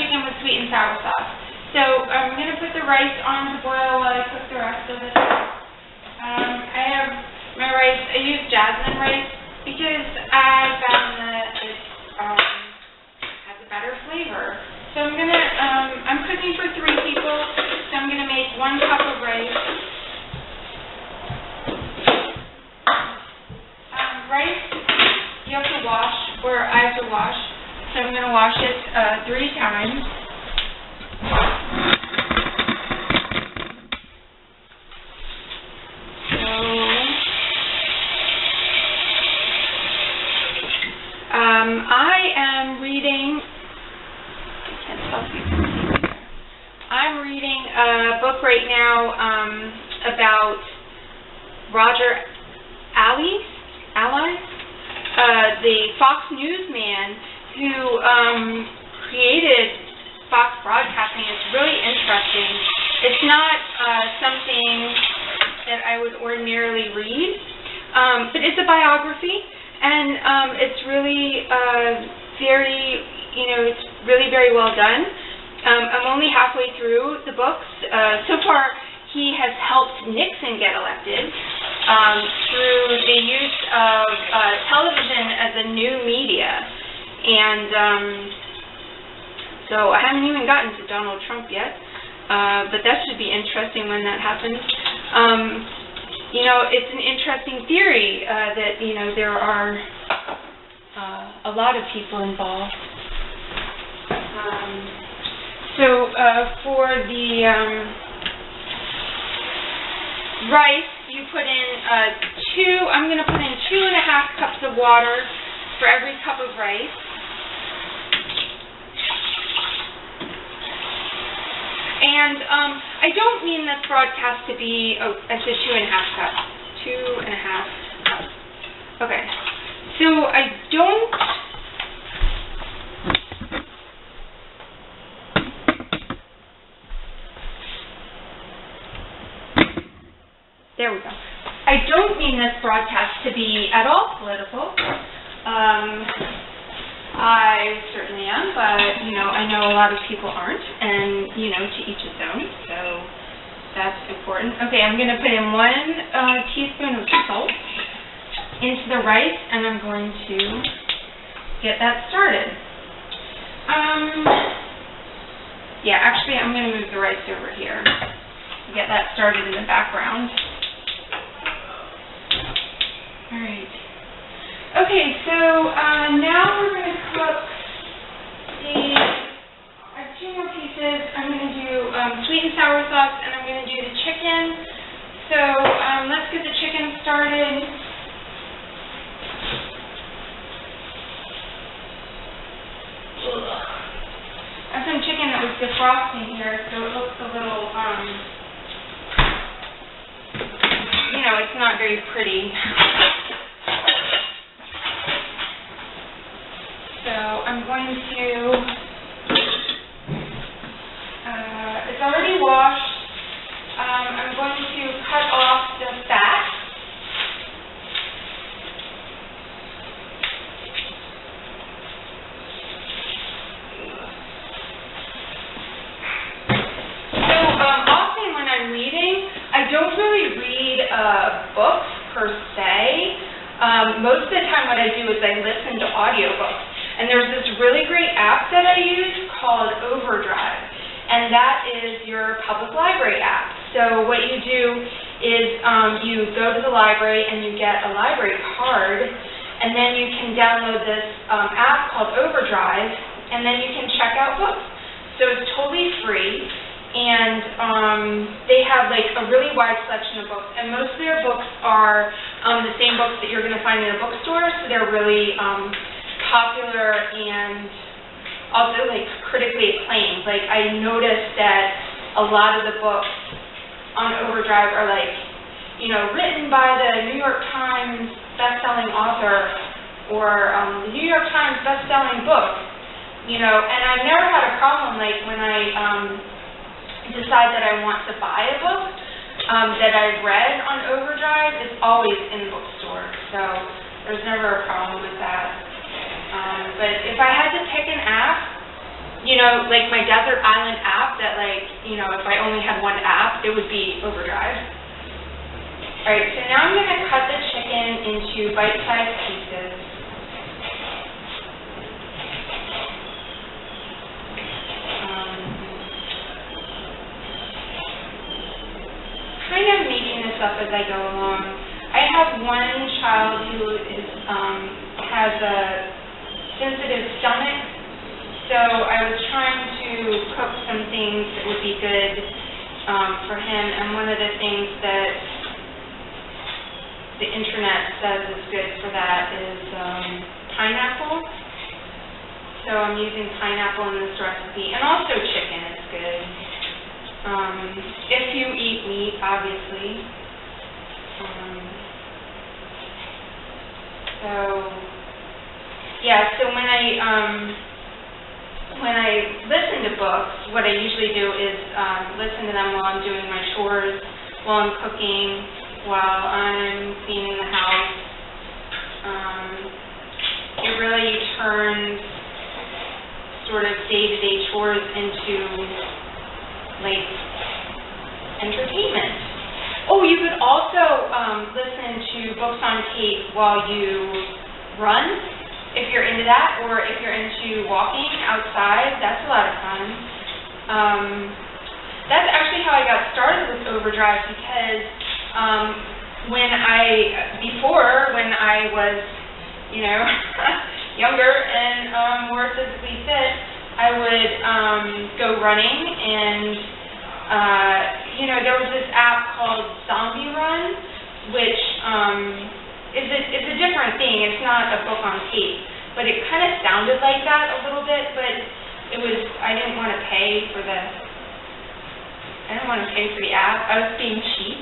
chicken with sweet and sour sauce. So I'm going to put the rice on to boil while I cook the rest of it. I have my rice. I use jasmine rice because I found that it has a better flavor. So I'm cooking for 3 people, so I'm going to make 1 cup of rice. Rice, you have to wash, or I have to wash, so I'm going to wash it 3 times. I am reading, I'm reading a book right now about Roger Allies, the Fox News man who created Fox Broadcasting. It's really interesting. It's not something that I would ordinarily read, but it's a biography, and it's really it's really very well done. I'm only halfway through the books. So far, he has helped Nixon get elected through the use of television as a new media. And so I haven't even gotten to Donald Trump yet, but that should be interesting when that happens. It's an interesting theory that, there are a lot of people involved. For the rice, you put in I'm going to put in 2.5 cups of water for every cup of rice. And I don't mean this broadcast to be, I said 2.5 cups. 2.5 cups. Okay. So I don't... There we go. I don't mean this broadcast to be at all political. I certainly am, but, I know a lot of people aren't, and, to each his own, so that's important. Okay, I'm going to put in 1 teaspoon of salt into the rice, and I'm going to get that started. Actually, I'm going to move the rice over here and get that started in the background. All right. Okay, so now we're going to cook I have 2 more pieces. I'm going to do sweet and sour sauce, and I'm going to do the chicken. So let's get the chicken started. I have some chicken that was defrosting here, so it looks a little, it's not very pretty. So I'm going to, it's already washed. I'm going to cut off the fat. So often when I'm reading, I don't really read books per se. Most of the time what I do is I listen to audiobooks. And there's this really great app that I use called Overdrive, and that is your public library app. So what you do is you go to the library and you get a library card, and then you can download this app called Overdrive, and then you can check out books. So it's totally free, and they have like a really wide selection of books, and most of their books are the same books that you're going to find in a bookstore, so they're really popular and also like critically acclaimed. Like I noticed that a lot of the books on Overdrive are like, written by the New York Times best-selling author or the New York Times best-selling book, and I've never had a problem like when I decide that I want to buy a book that I've read on Overdrive. It's always in the bookstore, so there's never a problem with that. But if I had to pick an app, you know, like my Desert Island app that, like, you know, if I only had one app, it would be Overdrive. All right, so now I'm going to cut the chicken into bite-sized pieces. Kind of making this up as I go along. I have one child who is has a sensitive stomach, so I was trying to cook some things that would be good for him, and one of the things that the internet says is good for that is pineapple. So I'm using pineapple in this recipe, and also chicken is good. If you eat meat, obviously. So yeah, so when I listen to books, what I usually do is listen to them while I'm doing my chores, while I'm cooking, while I'm cleaning the house. It really turns sort of day-to-day chores into, like, entertainment. Oh, you could also listen to books on tape while you run, if you're into that, or if you're into walking outside. That's a lot of fun. That's actually how I got started with Overdrive, because when I was, you know, younger and more physically fit, I would go running, and you know, there was this app called Zombie Run, which is a different thing. It's not a book on tape, but it kind of sounded like that a little bit. But I didn't want to pay for the app. I was being cheap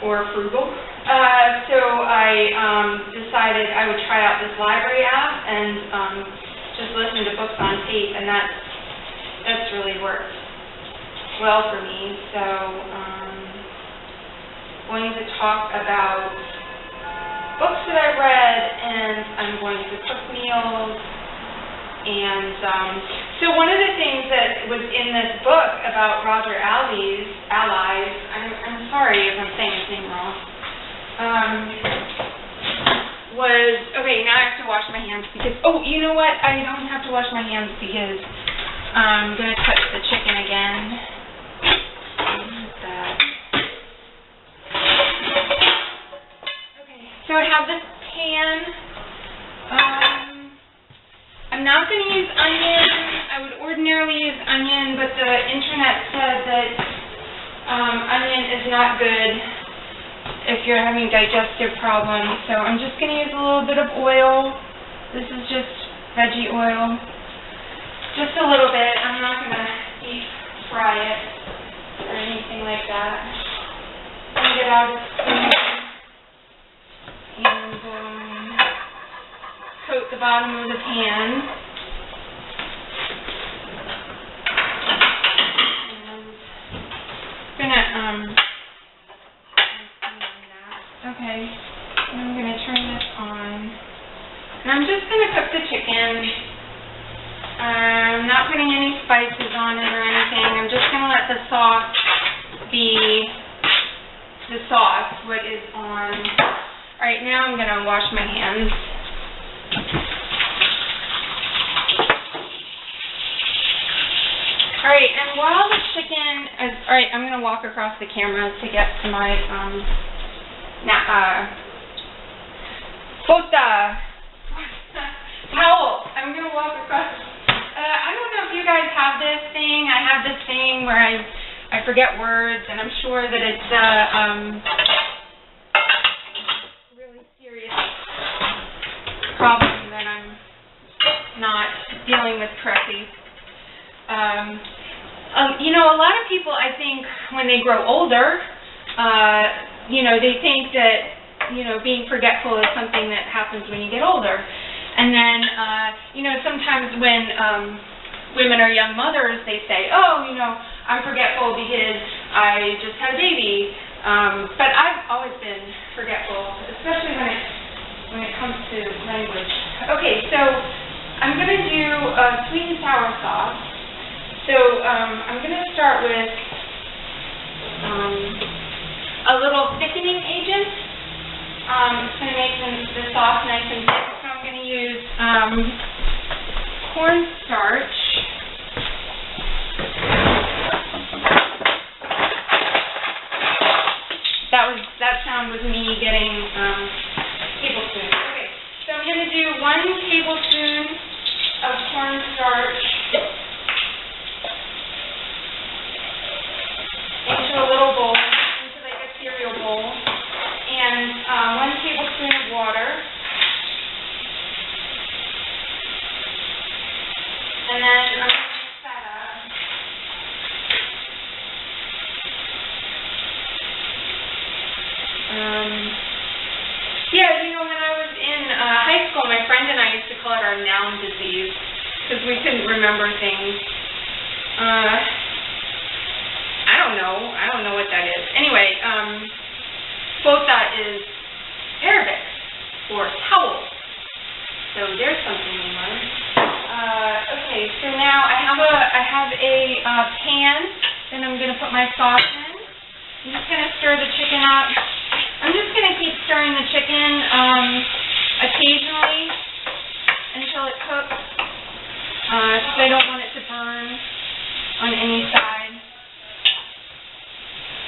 or frugal. So I decided I would try out this library app and just listen to books on tape, and that's really worked well for me. So going to talk about books that I read, and I'm going to cook meals. And so one of the things that was in this book about Roger Allies, I'm sorry if I'm saying his name wrong, was, okay, now I have to wash my hands because, oh, you know what, I don't have to wash my hands because I'm going to touch the chicken again. Okay, so I have this pan. I'm not going to use onion. I would ordinarily use onion, but the internet said that onion is not good if you're having digestive problems. So I'm just going to use a little bit of oil. This is just veggie oil. Just a little bit. I'm not going to deep fry it or anything like that. Bring it out of steam and coat the bottom of the pan. And I'm gonna okay. And I'm gonna turn this on. And I'm just gonna cook the chicken. I'm not putting any spices on it or anything. I'm just gonna let the sauce be the sauce, what is on. Alright, now I'm gonna wash my hands. Alright, and while the chicken is, alright, I'm going to walk across the camera to get to my, towel. I'm going to walk across, I don't know if you guys have this thing. I have this thing where I forget words, and I'm sure that it's really serious problem that I'm not dealing with correctly. You know, a lot of people, I think, when they grow older, you know, they think that, you know, being forgetful is something that happens when you get older. And then, you know, sometimes when women are young mothers, they say, oh, you know, I'm forgetful because I just had a baby. But I've always been forgetful, especially when it comes to language. Okay, so I I'm going to do a sweet and sour sauce. So I'm going to start with a little thickening agent. It's going to make the sauce nice and thick. So I'm going to use cornstarch. That sound was me getting tablespoons. Okay, so I'm going to do 1 tablespoon of cornstarch into a little bowl, into like a cereal bowl, and 1 tablespoon of water, and then I'm going to mix that up. Yeah, you know, when I was in high school, my friend and I used to call it our noun disease because we couldn't remember things. I don't know what that is. Anyway, quote that is Arabic for towel. So there's something we learned. Okay, so now I have a pan. Then I'm going to put my sauce in. I'm just going to stir the chicken up. I'm just going to keep stirring the chicken occasionally until it cooks, because I don't want it to burn on any side.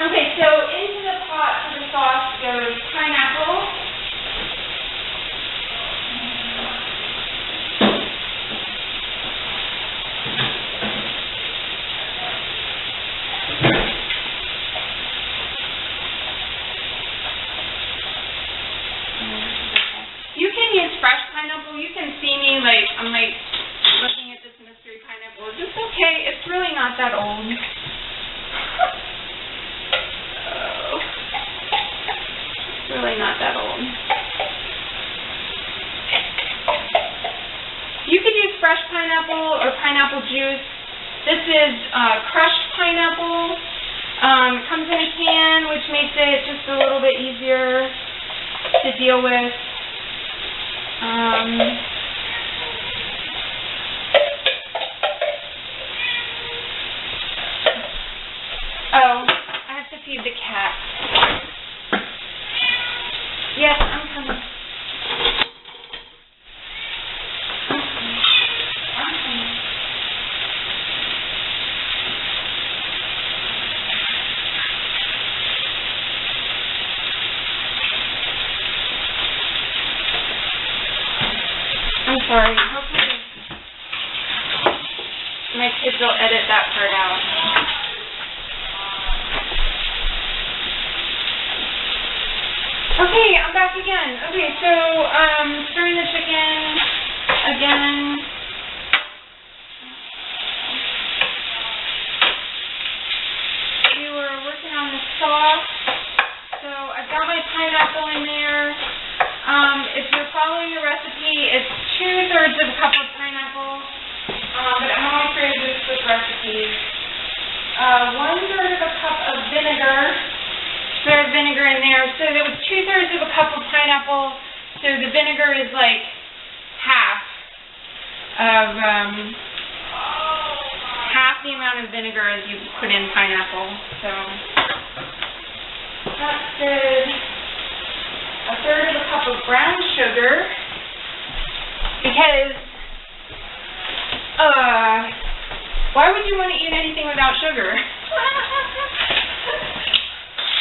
Okay, so into the pot for the sauce goes pineapple. You can use fresh pineapple. You can see me like I'm like looking at this mystery pineapple. Is this okay? It's really not that old. It's really not that old. You could use fresh pineapple or pineapple juice. This is crushed pineapple. It comes in a can, which makes it just a little bit easier to deal with. Oh, I have to feed the cat. Yes, I'm coming. I'm sorry. Hopefully my kids will edit that part out. Okay, I'm back again. Okay, so stirring the chicken again. We were working on the sauce. So I've got my pineapple in there. If you're following the recipe, it's 2/3 of a cup of pineapple, but I'm always very loose with recipes. 1/3 of a cup of vinegar. There's vinegar in there, so there was 2/3 of a cup of pineapple. So the vinegar is like half the amount of vinegar as you put in pineapple. So that's good. 1/3 of a cup of brown sugar, because why would you want to eat anything without sugar?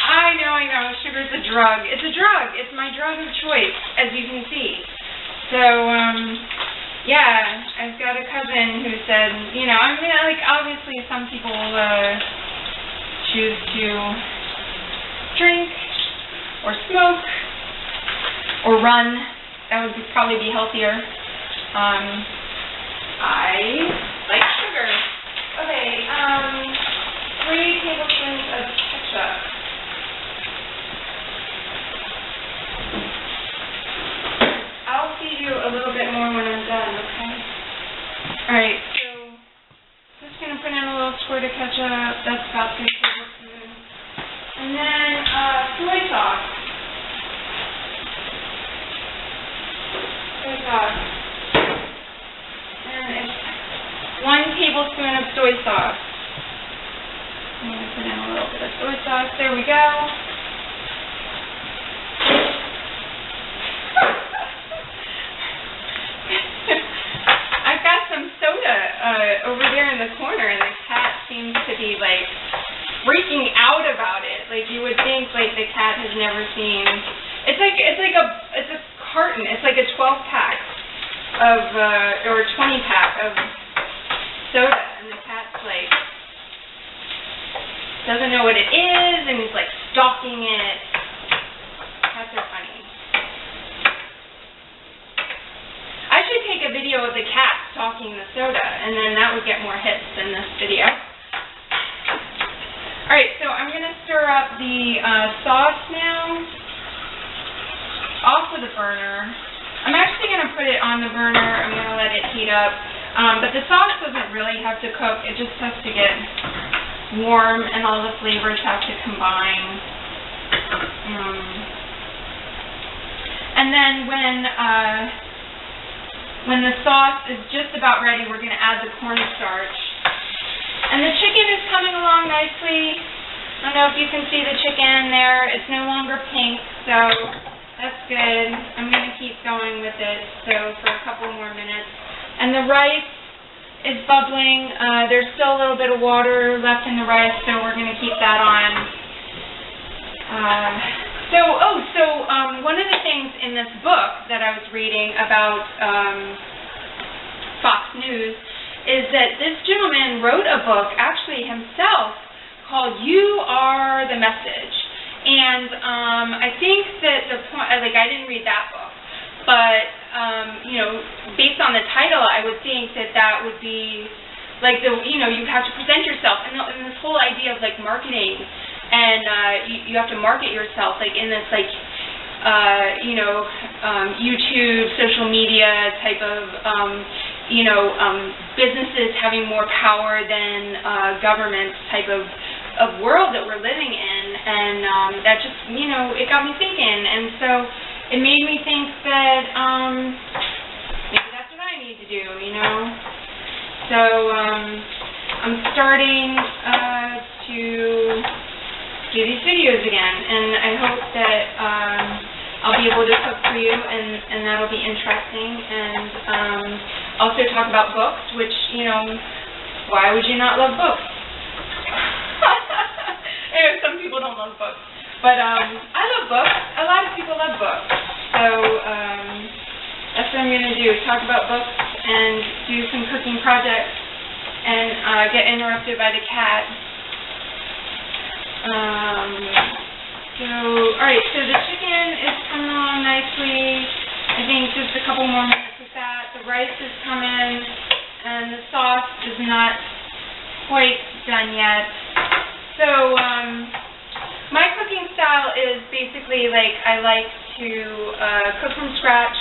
I know, sugar's a drug. It's a drug. It's my drug of choice, as you can see. So, yeah, I've got a cousin who said, you know, I mean, like, obviously some people choose to drink or smoke or run. That would probably be healthier. I like sugar. Okay, 3 tablespoons of ketchup. I'll feed you a little bit more when I'm done, okay? Alright, so just going to put in a little squirt of ketchup. That's about 3 tablespoons. And then soy sauce. Soy sauce. soy sauce. I'm going to put in a little bit of soy sauce. There we go. I've got some soda over there in the corner, and the cat seems to be, like, freaking out about it. Like, you would think, like, the cat has never seen... It's a carton. It's like a 12-pack of, or a 20-pack of soda, and the cat's, like, doesn't know what it is, and he's, like, stalking it. Cats are funny. I should take a video of the cat stalking the soda, and then that would get more hits than this video. Alright, so I'm going to stir up the sauce now off of the burner. I'm actually going to put it on the burner. I'm going to let it heat up. But the sauce doesn't really have to cook. It just has to get warm, and all the flavors have to combine. And then when the sauce is just about ready, we're going to add the cornstarch. And the chicken is coming along nicely. I don't know if you can see the chicken there. It's no longer pink, so that's good. I'm going to keep going with it, so for a couple more minutes. And the rice is bubbling. There's still a little bit of water left in the rice, so we're going to keep that on. One of the things in this book that I was reading about Fox News is that this gentleman wrote a book, actually himself, called You Are the Message. And I think that the point, like, I didn't read that book, but, you know, based on the title, I would think that that would be, like, you have to present yourself, and this whole idea of, like, marketing, and you have to market yourself, like, in this, like, YouTube, social media type of, businesses having more power than government type of world that we're living in, and that just, it got me thinking, and so it made me think that maybe that's what I need to do, So I'm starting to do these videos again, and I hope that I'll be able to cook for you, and that'll be interesting, and also talk about books, which, why would you not love books? Anyway, some people don't love books, but I love books. A lot of people love books, so that's what I'm going to do, talk about books and do some cooking projects and get interrupted by the cat. Alright, so the chicken is coming along nicely. I think just a couple more minutes with that. The rice is coming, and the sauce is not quite done yet. So, my cooking style is basically, like, I like to cook from scratch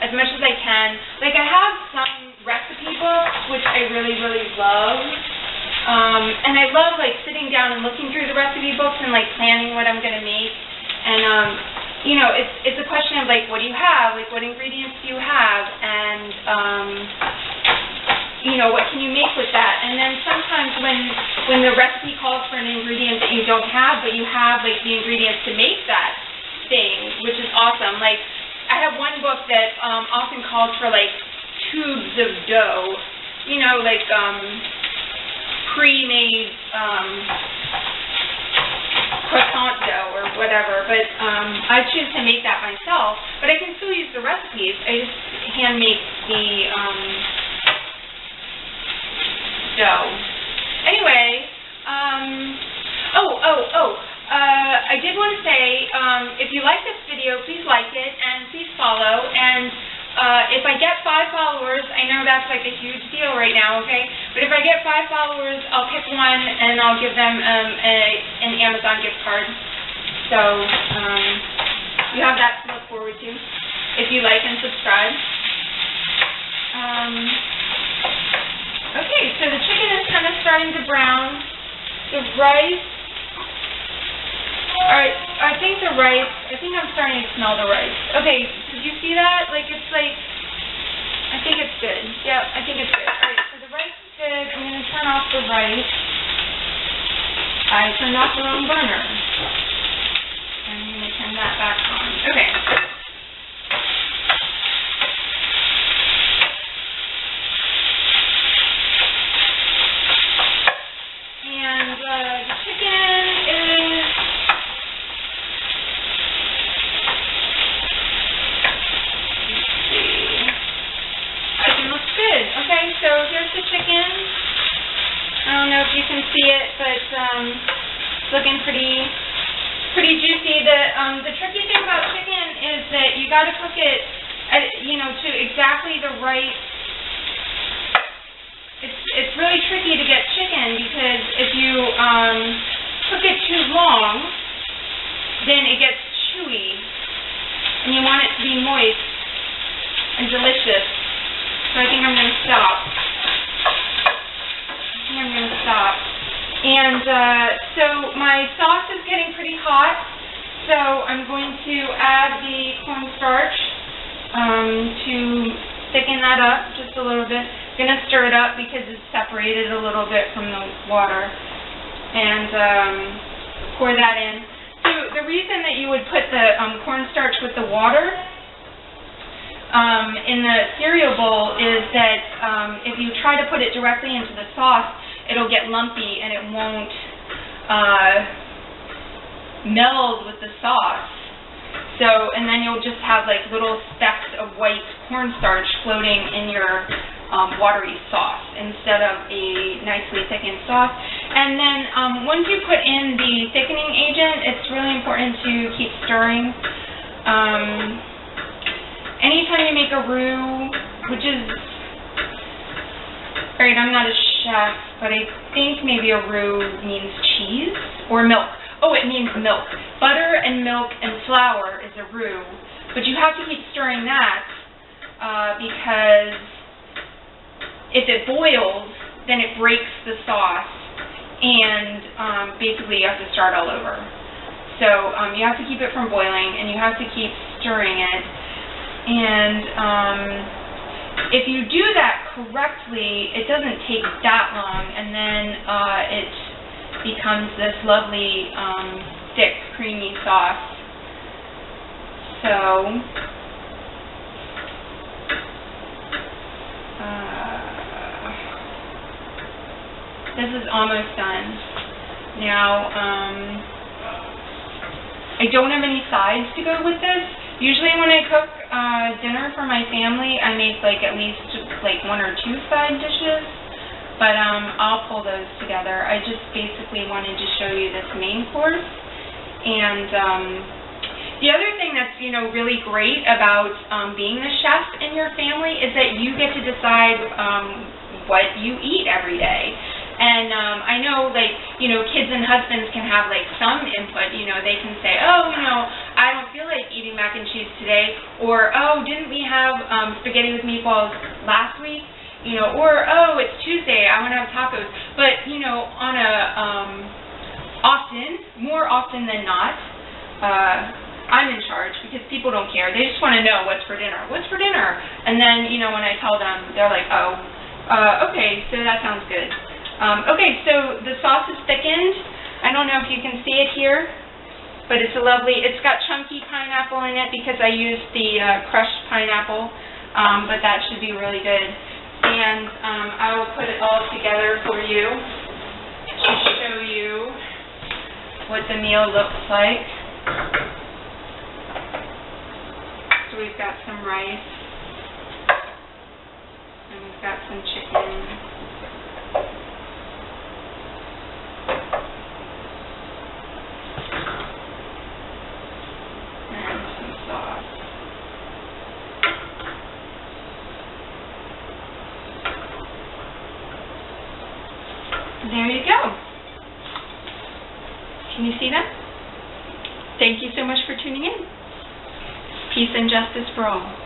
as much as I can. Like, I have some recipe books, which I really, really love. And I love, like, sitting down and looking through the recipe books and, like, planning what I'm going to make. And, it's a question of, like, what do you have? Like, what ingredients do you have? And, what can you make with that? And then sometimes when the recipe calls for an ingredient that you don't have, but you have, like, the ingredients to make that thing, which is awesome. Like, I have one book that often calls for, like, tubes of dough, like, pre-made croissant dough or whatever, but I choose to make that myself, but I can still use the recipes. I just hand make the dough. Anyway, I did want to say, if you like this video, please like it, and please follow, and if I get 5 followers, I know that's like a huge deal right now, okay? But if I get 5 followers, I'll pick one, and I'll give them an Amazon gift card. So, you have that to look forward to, if you like and subscribe. Okay, so the chicken is kind of starting to brown. The rice, alright, I think I'm starting to smell the rice. Okay, did you see that? Like, it's like, I think it's good. Yep, I think it's good. All right, so the rice is good. I'm going to turn off the rice. I turned off the wrong burner. I'm going to turn that back on. Okay. And the chicken is... Okay, so here's the chicken. I don't know if you can see it, but it's looking pretty juicy. The tricky thing about chicken is that you got to cook it, to exactly the right. It's really tricky to get chicken because if you cook it too long, then it gets chewy, and you want it to be moist and delicious. So I think I'm going to stop. And so my sauce is getting pretty hot, so I'm going to add the cornstarch to thicken that up just a little bit. I'm going to stir it up because it's separated a little bit from the water. And pour that in. So the reason that you would put the cornstarch with the water in the cereal bowl is that if you try to put it directly into the sauce, it'll get lumpy and it won't meld with the sauce. So, and then you'll just have like little specks of white cornstarch floating in your watery sauce instead of a nicely thickened sauce. And then once you put in the thickening agent, it's really important to keep stirring. Anytime you make a roux, which is, all right, I'm not a chef, but I think maybe a roux means cheese or milk. Oh, it means milk. Butter and milk and flour is a roux, but you have to keep stirring that because if it boils, then it breaks the sauce, and basically you have to start all over. So you have to keep it from boiling, and you have to keep stirring it. And if you do that correctly, it doesn't take that long, and then it becomes this lovely, thick, creamy sauce. So, this is almost done. Now, I don't have any sides to go with this. Usually when I cook dinner for my family, I make at least 1 or 2 side dishes, but I'll pull those together. I just basically wanted to show you this main course. And the other thing that's really great about being the chef in your family is that you get to decide what you eat every day. And I know, kids and husbands can have, some input. They can say, oh, I don't feel like eating mac and cheese today. Or, oh, didn't we have spaghetti with meatballs last week? Or, oh, it's Tuesday, I want to have tacos. But, on a more often than not, I'm in charge because people don't care. They just want to know what's for dinner. What's for dinner? And then, when I tell them, they're like, oh, okay, so that sounds good. Okay, so the sauce is thickened. I don't know if you can see it here, but it's it's got chunky pineapple in it because I used the crushed pineapple, but that should be really good. And I will put it all together for you to show you what the meal looks like. So we've got some rice, and we've got some chicken. There you go. Can you see that? Thank you so much for tuning in. Peace and justice for all.